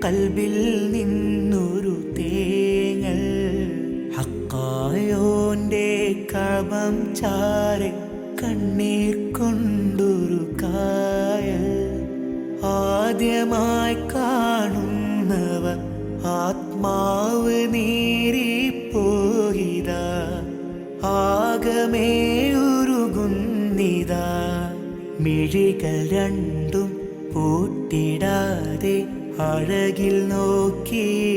കൽബിൽ നിന്നൊരു തേങ്ങൽ ഹക്കായോന്റെ കബം ചാരെ കണ്ണീർ കൊണ്ടൊരു കായൽ. ആദ്യമായി കാണുന്നവർ ആത്മാവ് നീറിപ്പോയിതാ, ആകമേ ഉരുകുന്നിതാ. മിഴികൾ രണ്ടും പൂട്ടിടാതെ അഴകിൽ നോക്കിയിരുന്നിതാ.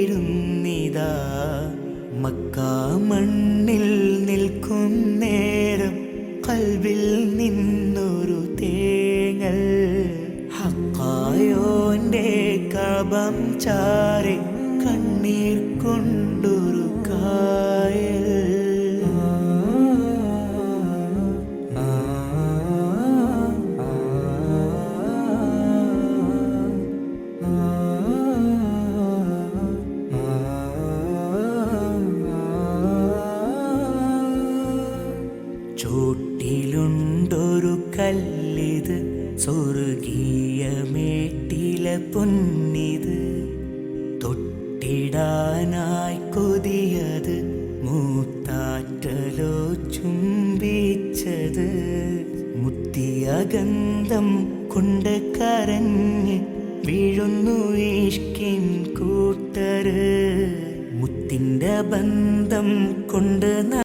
മക്കാ മണ്ണിൽ നിൽക്കും നേരം കൽബിൽ നിന്നൊരു തേങ്ങൽ ഹക്കായോന്റെ കബം ചാരെ കണ്ണീർ കൊണ്ടൊരു കായൽ. ചൂട്ടിലുണ്ടൊരു കല്ലിത്, സ്വർഗീയമേട്ടില പൊന്നിത്. തൊട്ടിടാനായി കൊതിയത്, മൂത്താറ്റലോ ചുംബിച്ചത്. മുത്തിയ ഗന്ധം കൊണ്ട് കരഞ്ഞ് വീഴുന്നു ഇഷ്കിൻ കൂട്ടര്. മുത്തിൻ്റെ ബന്ധം കൊണ്ട്